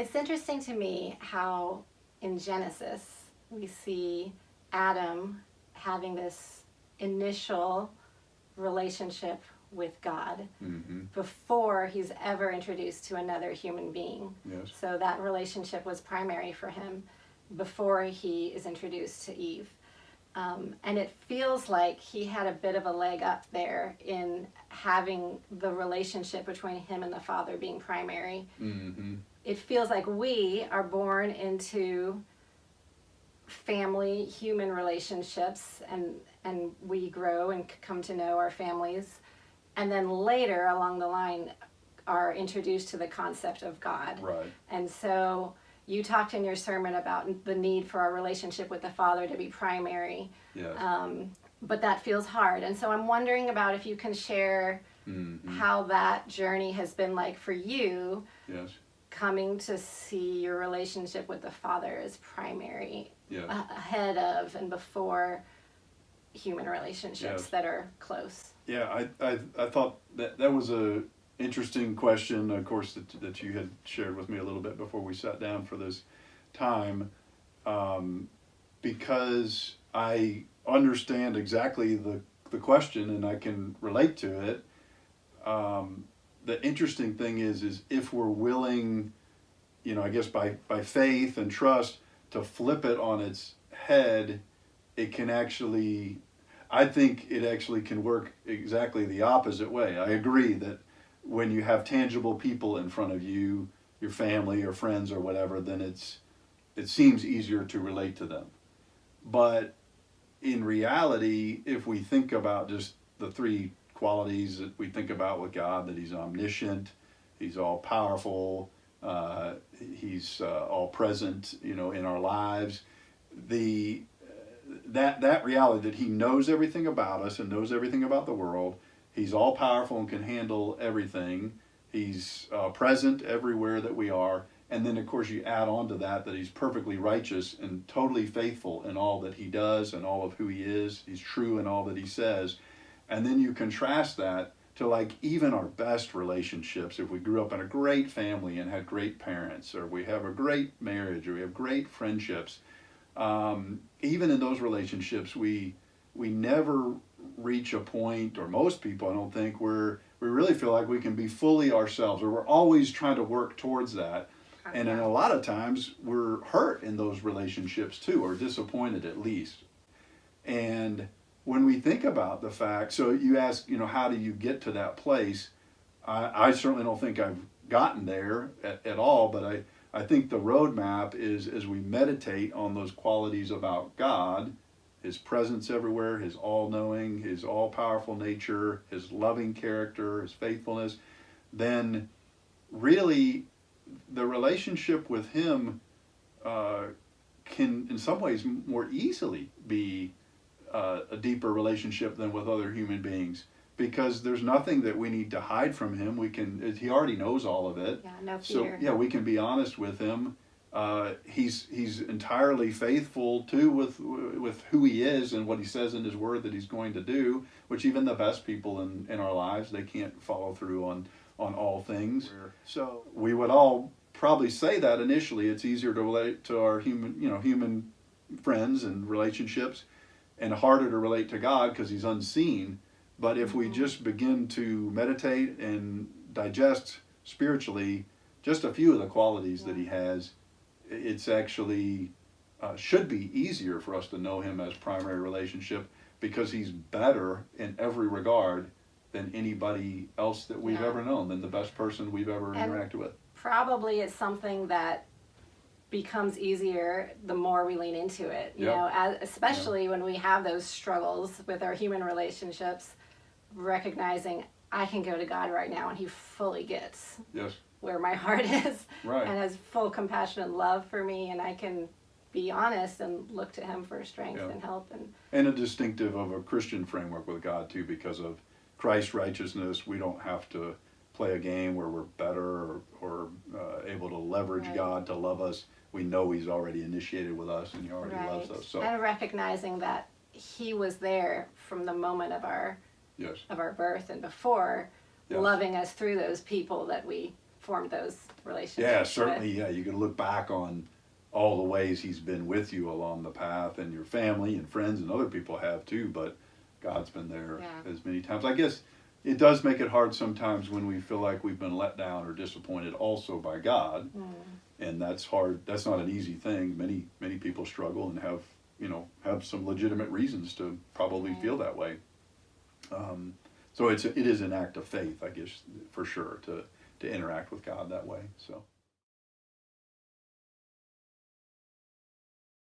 It's interesting to me how in Genesis we see Adam having this initial relationship with God before he's ever introduced to another human being. Yes. So that relationship was primary for him before he is introduced to Eve. And it feels like he had a bit of a leg up there in having the relationship between him and the Father being primary. It feels like we are born into family, human relationships, and we grow and come to know our families. And then later along the line are introduced to the concept of God. Right. And so you talked in your sermon about the need for our relationship with the Father to be primary. Yes. But that feels hard. And so I'm wondering about if you can share how that journey has been like for you. Yes. Coming to see your relationship with the Father as primary, Yes. Ahead of and before human relationships that are close. Yeah, I thought that was a interesting question, of course, that you had shared with me a little bit before we sat down for this time, because I understand exactly the question and I can relate to it. The interesting thing is if we're willing, I guess by faith and trust, to flip it on its head, it can actually, I think it actually can work exactly the opposite way. I agree that when you have tangible people in front of you, your family or friends or whatever, then it seems easier to relate to them. But in reality, if we think about just the three qualities that we think about with God, that he's omniscient, he's all powerful, he's all present, in our lives, that reality that he knows everything about us and knows everything about the world, he's all powerful and can handle everything, he's present everywhere that we are, and then of course you add on to that he's perfectly righteous and totally faithful in all that he does and all of who he is, he's true in all that he says. And then you contrast that to like even our best relationships. If we grew up in a great family and had great parents, or we have a great marriage, or we have great friendships, even in those relationships, we never reach a point, or most people, I don't think, where we really feel like we can be fully ourselves, or we're always trying to work towards that. And then a lot of times we're hurt in those relationships too, or disappointed at least. And when we think about the fact, so you ask, how do you get to that place? I certainly don't think I've gotten there at all, but I think the roadmap is as we meditate on those qualities about God, his presence everywhere, his all-knowing, his all-powerful nature, his loving character, his faithfulness, then really the relationship with him can in some ways more easily be a deeper relationship than with other human beings, because there's nothing that we need to hide from him. He already knows all of it. Yeah, no fear. So we can be honest with him. He's entirely faithful too with who he is and what he says in his word that he's going to do, which even the best people in our lives, they can't follow through on all things. So we would all probably say that initially. It's easier to relate to our human friends and relationships, and harder to relate to God because he's unseen. But if we just begin to meditate and digest spiritually just a few of the qualities that he has, it's actually should be easier for us to know him as primary relationship, because he's better in every regard than anybody else that we've ever known, than the best person we've ever interacted with. Probably it's something that becomes easier the more we lean into it, especially when we have those struggles with our human relationships, recognizing I can go to God right now and he fully gets where my heart is, and has full compassion and love for me, and I can be honest and look to him for strength and help. And a distinctive of a Christian framework with God too, because of Christ's righteousness. We don't have to play a game where we're better or able to leverage God to love us. We know he's already initiated with us and he already loves us. So, and recognizing that he was there from the moment of our birth and before, loving us through those people that we formed those relationships. Yeah, with. certainly. Yeah, you can look back on all the ways he's been with you along the path, and your family and friends and other people have too, but God's been there as many times. I guess it does make it hard sometimes when we feel like we've been let down or disappointed also by God. And that's hard. That's not an easy thing. Many people struggle and have some legitimate reasons to probably feel that way. So it is an act of faith, I guess, for sure, to interact with God that way. So.